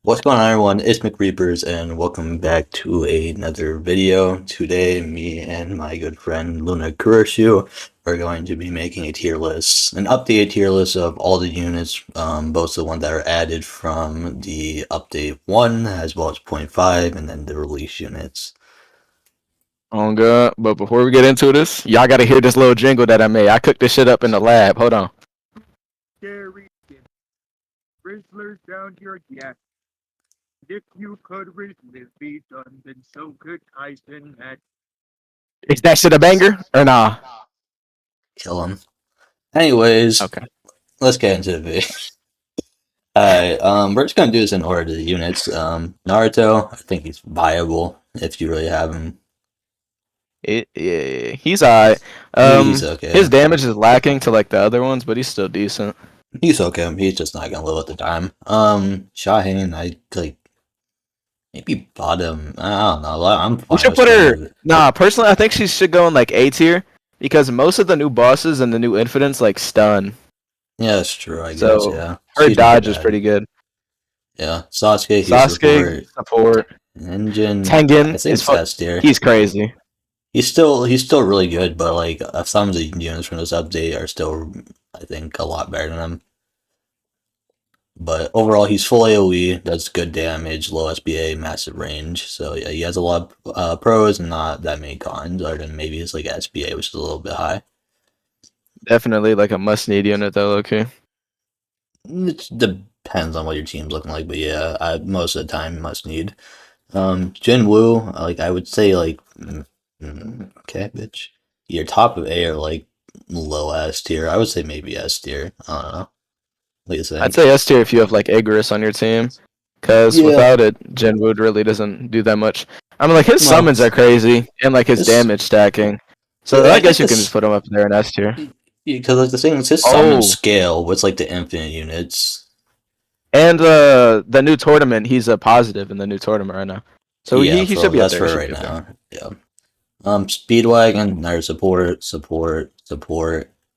What's going on, everyone? It's McReapers, and welcome back to another video. Today, me and my good friend LunaKurushu are going to be making a tier list, an updated tier list of all the units, both the ones that are added from the update 1, as well as point 0.5, and then the release units. On God. But before we get into this, y'all gotta hear this little jingle that I made. I cooked this shit up in the lab. Hold on. Scary Rizzlers down here, yeah. If you could Rizzlers be done, then so could Tyson at Is that shit a banger or nah? Kill him. Anyways, Okay. let's get into the video. Alright, we're just gonna do this in order to the units. Naruto, I think he's viable if you really have him. Yeah, he's alright. He's okay. His damage is lacking to like the other ones, but he's still decent. He's okay. He's just not gonna live at the time. Shaheen, I like maybe bottom. I don't know. I'm We fine should with put staying her. with it. Nah, personally, I think she should go in like A tier because most of the new bosses and the new infinite's like stun. Yeah, that's true. I guess. So Yeah, her she's not dodge is bad. pretty good. Yeah, Sasuke, he's Sasuke support. support. Engine, I Tengen think S tier. he's crazy. He's still really good, but like some of the units from this update are still, I think, a lot better than him. But overall, he's full AoE, does good damage, low SBA, massive range. So yeah, he has a lot of pros and not that many cons, other than maybe his like SBA, which is a little bit high. Definitely like a must need unit though. Okay. It depends on what your team's looking like, but yeah, most of the time must need. Jin Woo, like I would say, like okay, bitch, your top of A are like low S tier. I would say maybe S tier. I don't know. What do you I'd think? say S tier if you have like Igorus on your team, because Yeah. without it, Jinwood really doesn't do that much. I mean, like his Well, summons are crazy and like his this damage stacking. So yeah, I I think guess you can just this put him up there in S tier. because like the thing is his summon Oh, scale with like the infinite units. and the new tournament, he's a positive in the new tournament right now. So Yeah, he should for be up that's there. He for should right be up there. now. Yeah. Speedwagon, another support.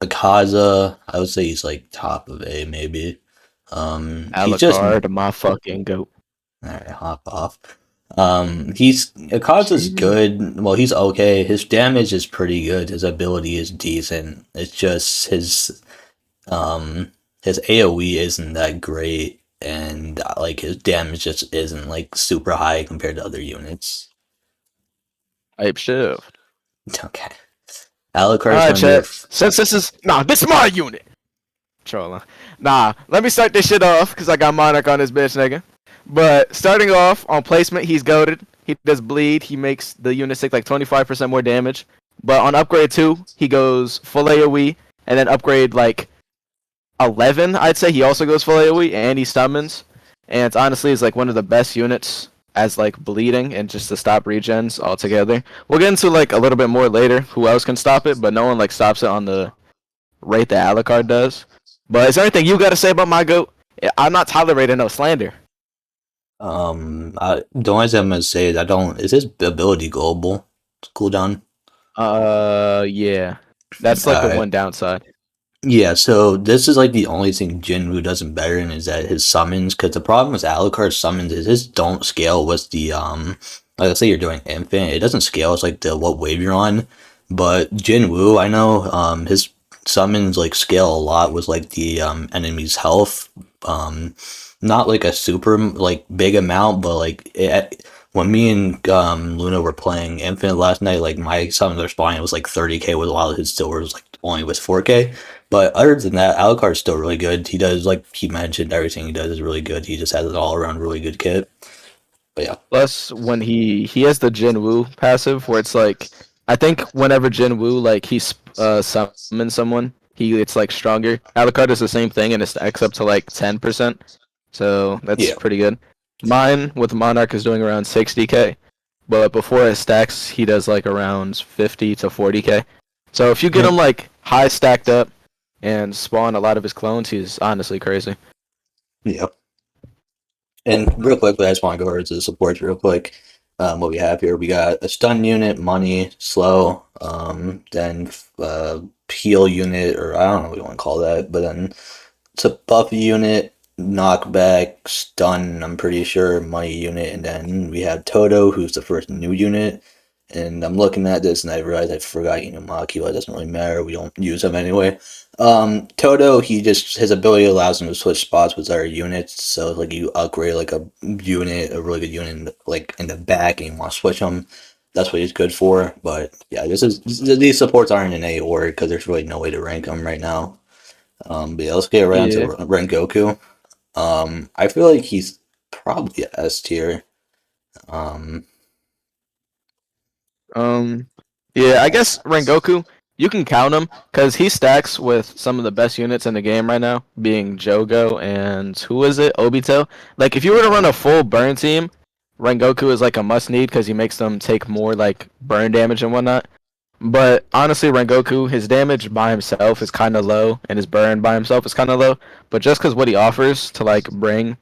Akaza, I would say he's like top of A maybe. He's just Alucard, my fucking goat. alright, hop off. He's Akaza's good. Well, he's okay. His damage is pretty good. His ability is decent. It's just his AoE isn't that great, and like his damage just isn't like super high compared to other units. Hype shift. Okay. All Alucard's right, gonna be chat. Since this is my unit. Trolling. Nah, let me start this shit off because I got Monarch on this bitch, nigga. But starting off on placement, he's goaded. He does bleed. He makes the unit take like 25% more damage. But on upgrade 2, he goes full AoE. And then upgrade like 11, I'd say he also goes full AoE and he summons. And it's honestly is like one of the best units as like bleeding and just to stop regens altogether. We'll get into like a little bit more later who else can stop it, but no one like stops it on the rate that Alucard does. But is there anything you got to say about my goat? I'm not tolerating no slander. the only thing I'm gonna say is I don't. Is his ability global cooldown? Yeah, that's like the Alright. one downside. Yeah, so this is like the only thing Jinwoo doesn't better in is that his summons, because the problem with Alucard's summons is his don't scale with the like let's say you're doing infinite, it doesn't scale with like the what wave you're on. But Jinwoo, I know his summons like scale a lot with like the enemy's health. Not like a super like big amount, but like when me and Luna were playing Infinite last night, like my summons were spawning, it was like 30k, with a lot of his silver was like only was 4k. But other than that, Alucard's still really good. He does, like he mentioned, everything he does is really good. He just has an all around really good kit. But yeah. Plus, when he has the Jin Woo passive, where it's like, I think whenever Jin Woo like he summons someone, he gets like stronger. Alucard is the same thing, and it stacks up to like 10%. So that's Yeah. pretty good. Mine with Monarch is doing around 60k, but before it stacks, he does like around 50 to 40k. So if you get Yep. him like high stacked up and spawn a lot of his clones, he's honestly crazy. Yep. And real quickly, I just want to go over to the supports real quick. What we have here, we got a stun unit, money, slow, then heal unit, or I don't know what you want to call that, but then it's a buff unit, knockback, stun, I'm pretty sure, money unit, and then we have Toto, who's the first new unit. And I'm looking at this and I realized I forgot Inumaki, but it doesn't really matter. We don't use him anyway. Toto, his ability allows him to switch spots with our units. So like you upgrade like a unit, a really good unit, like in the back, and you want to switch them. That's what he's good for. But yeah, these supports aren't in any order because there's really no way to rank them right now. But yeah, let's get right into Yeah. Rengoku. I feel like he's probably S tier. Um, Um, yeah, I guess Rengoku, you can count him because he stacks with some of the best units in the game right now, being Jogo and who is it? Obito. Like, if you were to yeah, run a full burn team, Rengoku is like a must need because he makes them take more like burn damage and whatnot. But honestly, Rengoku, his damage by himself is kind of low, and his burn by himself is kind of low. But just because what he offers to like bring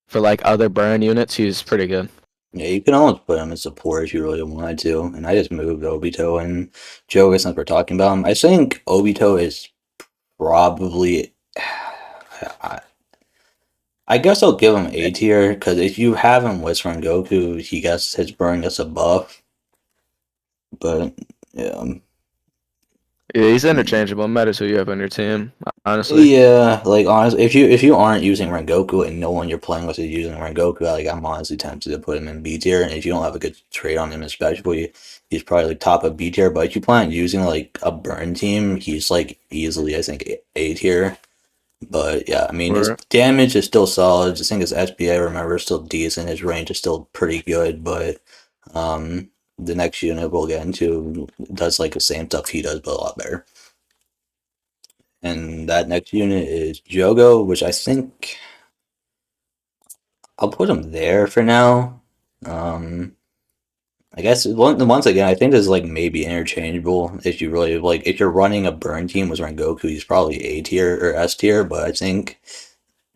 for like other burn units, he's pretty good. yeah, you can almost put him in support if you really wanted to. And I just moved Obito and Joga since we're talking about him. I think Obito is probably. I, I guess I'll give him A tier because if you have him with Rengoku, he gets his burn gets a buff. But yeah, Yeah, he's interchangeable. It matters who you have on your team, honestly. yeah, like honestly, if you aren't using Rengoku and no one you're playing with is using Rengoku, like I'm honestly tempted to put him in B tier. And if you don't have a good trade on him, especially, he's probably like top of B tier. But if you plan on using like a burn team, he's like easily I think A tier. But yeah, I mean his Or damage is still solid. I think his SPA, remember, is still decent. His range is still pretty good. But the next unit we'll get into does like the same stuff he does, but a lot better. And that next unit is Jogo, which I think I'll put him there for now. Um, I guess once again, I think this is like maybe interchangeable. If you really like, if you're running a burn team with Rengoku, he's probably A tier or S tier. But I think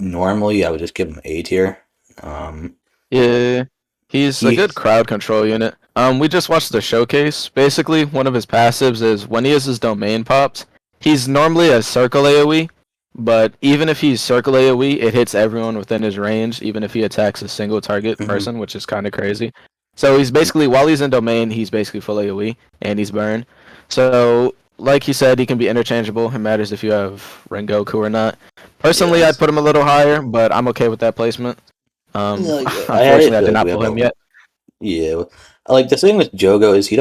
normally I would just give him A tier. Um, yeah, he's a he, good crowd control unit. We just watched the showcase. Basically, one of his passives is when he has his domain pops, he's normally a circle AoE, but even if he's circle AoE, it hits everyone within his range, even if he attacks a single target mhm. person, which is kind of crazy. So he's basically, while he's in domain, he's basically full AoE, and he's burn. So, like he said, he can be interchangeable. It matters if you have Rengoku or not. Personally, I'd Yes. put him a little higher, but I'm okay with that placement. Like I Unfortunately, I feel did like we not have pull him a yet. yeah. Like the thing with Jogo is he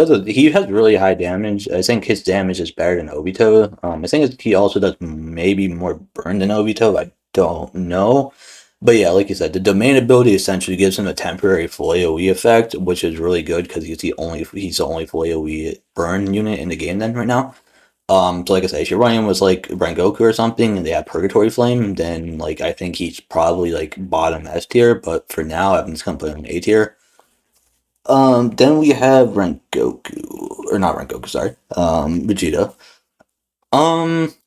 has really high damage. I think his damage is better than Obito. I think he also does maybe more burn than Obito. I don't know. But yeah, like you said, the domain ability essentially gives him a temporary full AoE effect, which is really good because he's the only full AoE burn unit in the game then right now. So like I said, if you're running with like Rengoku or something and they have Purgatory Flame, then like I think he's probably like bottom S tier. But for now, I'm just gonna put him in A tier. Then we have Rengoku, or not Rengoku, sorry. Vegeta.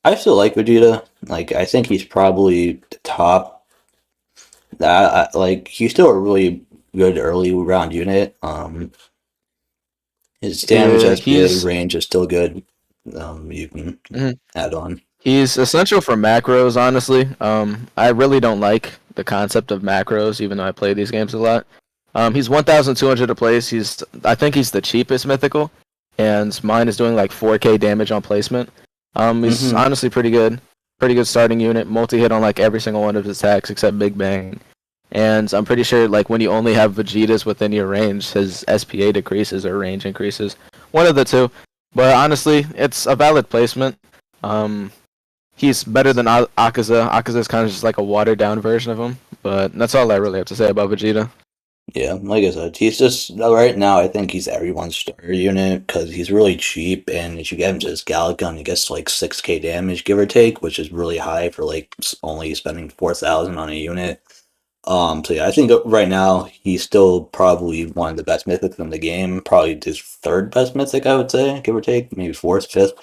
I still like Vegeta. Like, I think he's probably the top. Like, he's still a really good early round unit. His damage, Yeah, SPA he's range is still good. You can mhm. add on. He's essential for macros. Honestly, I really don't like the concept of macros, even though I play these games a lot. He's 1,200 a place. I think he's the cheapest mythical, and mine is doing like 4K damage on placement. He's Mm-hmm. honestly pretty good starting unit. Multi hit on like every single one of his attacks except Big Bang. And I'm pretty sure like when you only have Vegetas within your range, his SPA decreases or range increases. One of the two. But honestly, it's a valid placement. Um, he's better than Akaza. Akaza is kind of just like a watered down version of him. But that's all I really have to say about Vegeta. Yeah, like I said, he's just right now. I think he's everyone's starter unit because he's really cheap, and if you get him to this Gallic gun, he gets like 6K damage, give or take, which is really high for like only spending 4,000 on a unit. So yeah, I think right now he's still probably one of the best mythics in the game. Probably his third best mythic, I would say, give or take, maybe fourth, fifth.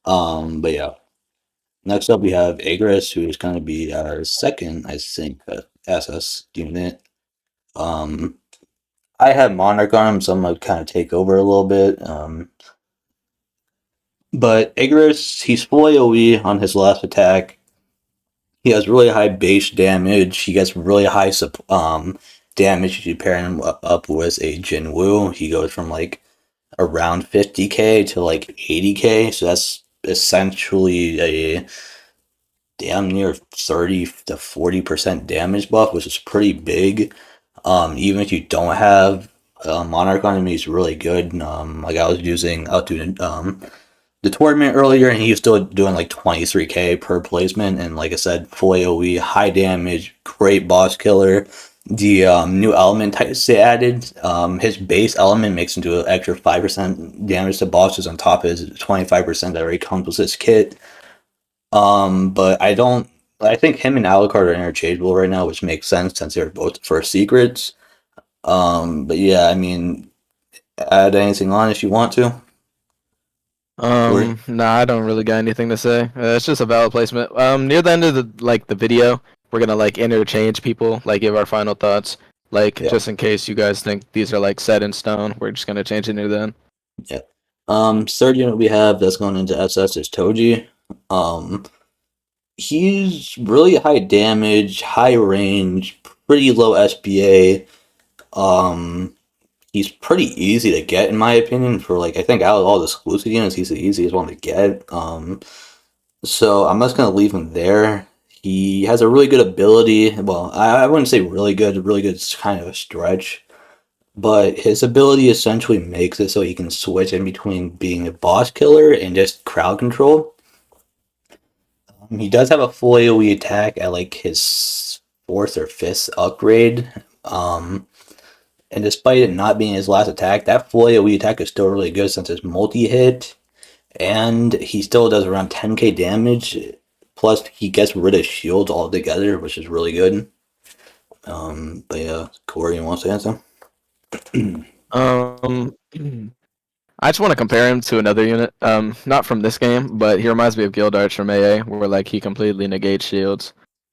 But yeah, next up we have Agris, who is going to be our second, I think, SS unit. Um. I have Monarch on him, so I'm gonna kind of take over a little bit. But Icarus, he's full AoE on his last attack. He has really high base damage. He gets really high damage if you pair him up with a Jinwoo. He goes from like around 50k to like 80k. So that's essentially a damn near 30 to 40% damage buff, which is pretty big. Even if you don't have Monarch on him, he's really good. Like I was doing the tournament earlier, and he was still doing like 23k per placement. And like I said, full AoE, high damage, great boss killer. The new element types they added, his base element makes him do an extra 5% damage to bosses on top of his 25% that already comes with his kit. But I don't. I think him and Alucard are interchangeable right now, which makes sense since they're both first secrets. But yeah, I mean, add anything on if you want to. Corey? Nah, I don't really got anything to say. It's just a valid placement. Near the end of the video, we're gonna like interchange people, like give our final thoughts, like Yeah, just in case you guys think these are like set in stone. We're just gonna change it near then. yeah. Third unit we have that's going into SS is Toji. Um, he's really high damage, high range, pretty low SBA. Um, he's pretty easy to get in my opinion. For like, I think out of all the exclusive units, he's the easiest one to get. So I'm just gonna leave him there. He has a really good ability. Well, I wouldn't say really good. Really good is kind of a stretch. But his ability essentially makes it so he can switch in between being a boss killer and just crowd control. He does have a full AoE attack at like his fourth or fifth upgrade. And despite it not being his last attack, that full AoE attack is still really good since it's multi-hit. And he still does around 10k damage. Plus, he gets rid of shields altogether, which is really good. But yeah, Corey, you want to say something? Um, I just want to compare him to another unit. Not from this game, but he reminds me of Guildarch from AA, where like he completely negates shields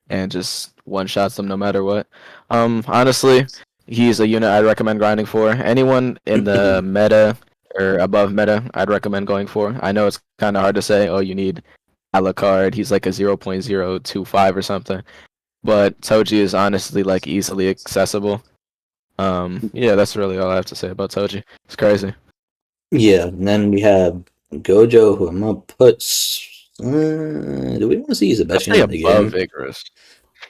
and just one shots them no matter what. Honestly, he's a unit I'd recommend grinding for. Anyone in the meta or above meta, I'd recommend going for. I know it's kind of hard to say. Oh, you need Alucard. He's like a 0.025 or something, but Toji is honestly like easily accessible. Yeah, that's really all I have to say about Toji. It's crazy. Yeah, and then we have Gojo, who I'm gonna put. Do we want to see he's the I'd best say unit in the above game? Vigorous.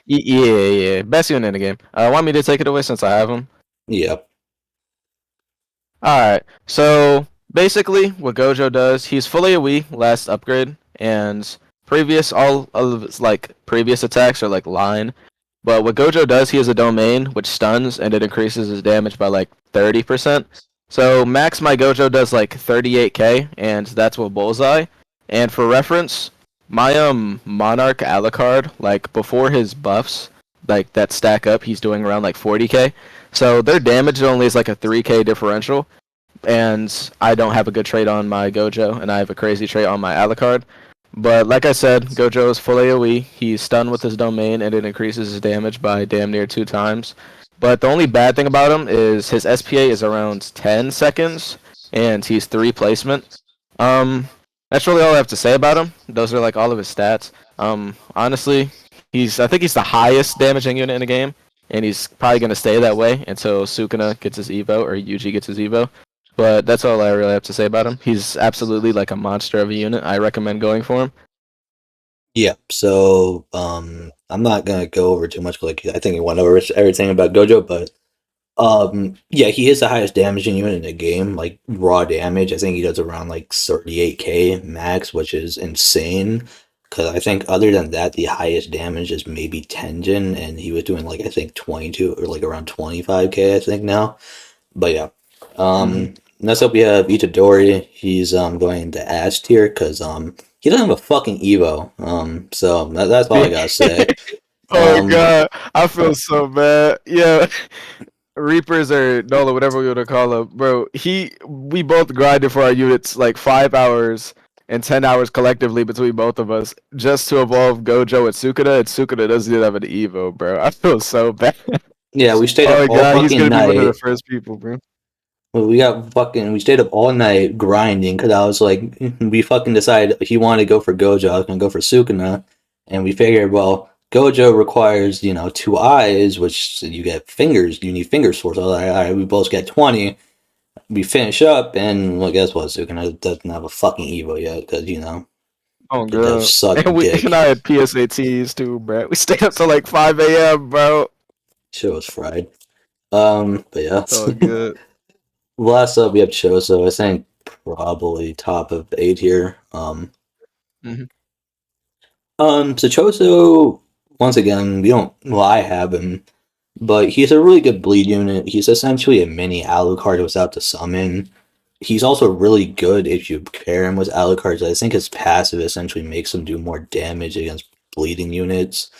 Yeah. Best unit in the game. Want me to take it away since I have him? Yeah. Alright, so basically what Gojo does, he's fully AoE last upgrade, and all of his like previous attacks are like line. But what Gojo does, he has a domain which stuns and it increases his damage by like 30%. So max my Gojo does like 38k, and that's what bullseye. And for reference, my Monarch Alucard, like before his buffs, like that stack up, he's doing around like 40k. So their damage only is like a 3k differential, and I don't have a good trait on my Gojo, and I have a crazy trait on my Alucard. But like I said, Gojo is full AoE. He's stunned with his domain, and it increases his damage by damn near 2 times. But the only bad thing about him is his SPA is around 10 seconds, and he's 3 placement. That's really all I have to say about him. Those are like all of his stats. Honestly, I think he's the highest damaging unit in the game, and he's probably gonna stay that way until Sukuna gets his Evo or Yuji gets his Evo. But that's all I really have to say about him. He's absolutely like a monster of a unit. I recommend going for him. Yeah. So, I'm not gonna go over too much. Like, I think you went over everything about Gojo, but yeah, he is the highest damaging unit in the game. Like raw damage, I think he does around like 38k max, which is insane. Because I think other than that, the highest damage is maybe Tenjin, and he was doing like I think 22 or like around 25k. I think now. But yeah, Hmm. next up we have Itadori. He's going to S tier because he doesn't have a fucking Evo. So that's all I gotta say. Oh Um, god, I feel so bad. Yeah, Reapers or Nola, whatever we want to call him, bro. We both grinded for our units like 5 hours and 10 hours collectively between both of us just to evolve Gojo at Sukuna, and Sukuna doesn't even have an Evo, bro. I feel so bad. yeah, we stayed Oh up my all god, he's fucking gonna be one of the night. first people, bro. Well, we stayed up all night grinding because I was like, we fucking decided he wanted to go for Gojo, I was gonna go for Sukuna, and we figured, well, Gojo requires, 2 eyes, which you get fingers. You need fingers for. So like, all right, we both get 20. We finish up, and well, guess what? Sukuna doesn't have a fucking Evo yet because Oh the devs god. suck And we and dick. I had PSATs too, bro. We stayed up till like 5 a.m., bro. Shit was fried. But yeah. It's all good. Last up, we have Choso. I think probably top of A tier. Mhm. So Choso, once again, we don't. Well, I have him, but he's a really good bleed unit. He's essentially a mini Alucard without the summon. He's also really good if you pair him with Alucards. I think his passive essentially makes him do more damage against bleeding units.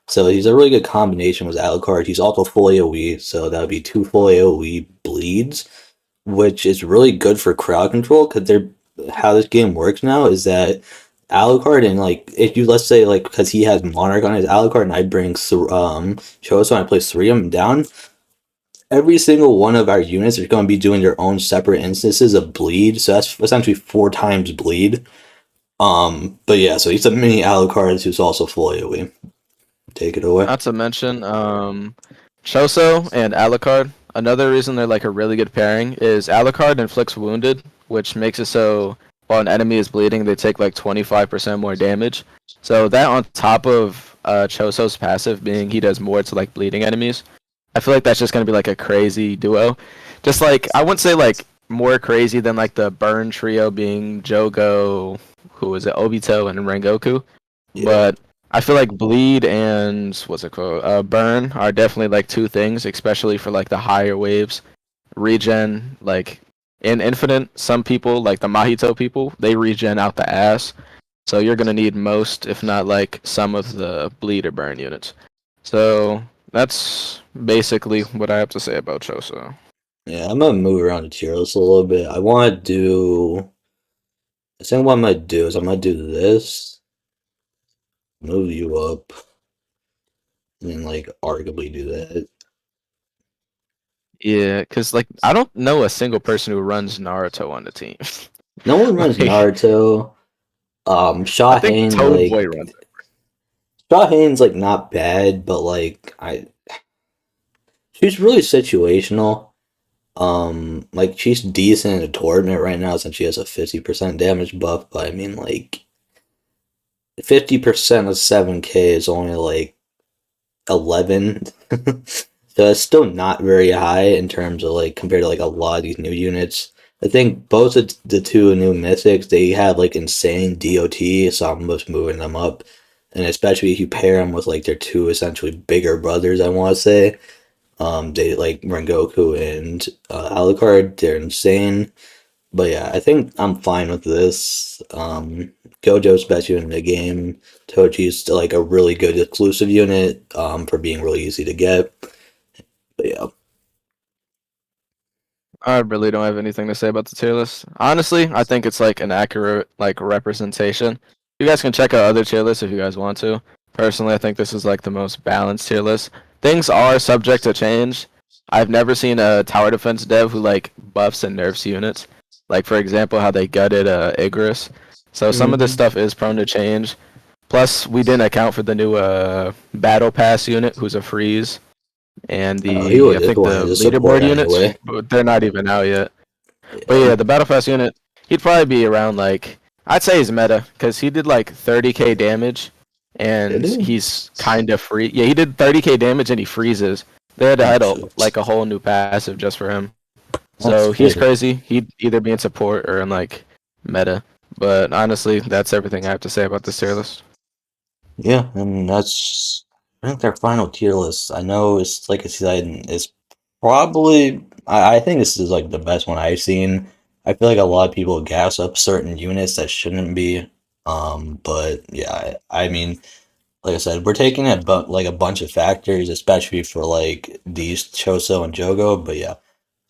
So he's a really good combination with Alucard. He's also full AoE, so that would be 2 full AoE bleeds, which is really good for crowd control because they're how this game works now is that Alucard and like if you let's say like because he has Monarch on his Alucard and I bring Choso and I place 3 of them down, every single one of our units are going to be doing their own separate instances of bleed, so that's essentially 4 times bleed. But yeah, so he's a mini Alucard who's also full AoE. Take it away. Not to mention, Choso and Alucard. Another reason they're like a really good pairing is Alucard inflicts wounded, which makes it so while an enemy is bleeding, they take like 25% more damage. So that on top of Choso's passive being he does more to like bleeding enemies, I feel like that's just gonna be like a crazy duo. Just like I wouldn't say like more crazy than like the burn trio being Jogo, who is it, Obito and Rengoku, Yeah. but I feel like bleed and what's it called? Burn are definitely like two things, especially for like the higher waves. Regen, like in Infinite, some people like the Mahito people, they regen out the ass. So you're gonna need most, if not like some of the bleed or burn units. So that's basically what I have to say about Choso. Yeah, I'm gonna move around the tier list a little bit. I want to do. I think what I'm gonna do is I'm gonna do this, move you up, and then like arguably do that. Yeah, cause like I don't know a single person who runs Naruto on the team. No one runs Like Naruto. I think Shahane Toad Boy like runs it. Shahane's like not bad, but like she's really situational. Like she's decent in a tournament right now since she has a 50% damage buff, but I mean like 50% of 7k is only like 11. So it's still not very high in terms of like compared to like a lot of these new units. I think both of the 2 new mythics they have like insane DOT, so I'm just moving them up. And especially if you pair them with like their 2 essentially bigger brothers, I want to say. They like Rengoku and Alucard, they're insane. But yeah, I think I'm fine with this. Gojo's best unit in the game. Tochi's still like a really good exclusive unit for being really easy to get. But yeah, I really don't have anything to say about the tier list. Honestly, I think it's like an accurate like representation. You guys can check out other tier lists if you guys want to. Personally, I think this is like the most balanced tier list. Things are subject to change. I've never seen a tower defense dev who like buffs and nerfs units. Like for example, how they gutted Icarus. So some of this hmm stuff is prone to change. Plus, we didn't account for the new battle pass unit, who's a freeze, and oh, he the was I just think going the as a support leaderboard units, anyway. but they're not even out yet. But Yeah, yeah, the Battle Pass unit, he'd probably be around like I'd say he's meta because he did like 30k damage, did and he? he's kind of free. Yeah, he did 30k damage and he freezes. They had to Oh add like shit, a whole new passive just for him. that's So he's tight. crazy. He'd either be in support or in like meta. But honestly, that's everything I have to say about this tier list. Yeah, and that's I think their final tier list. I know it's like I said, it's probably I think this is like the best one I've seen. I feel like a lot of people gas up certain units that shouldn't be. But yeah, I mean, like I said, we're taking like a bunch of factors, especially for like these Choso and Jogo. But yeah,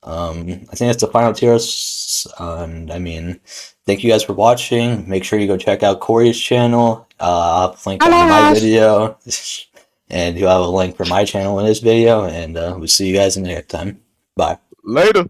I think that's the final tier list. And I mean, thank you guys for watching. Make sure you go check out Corey's channel. I'll have a link under my video, and you'll have a link for my channel in this video. And we'll see you guys in the next time. Bye. Later.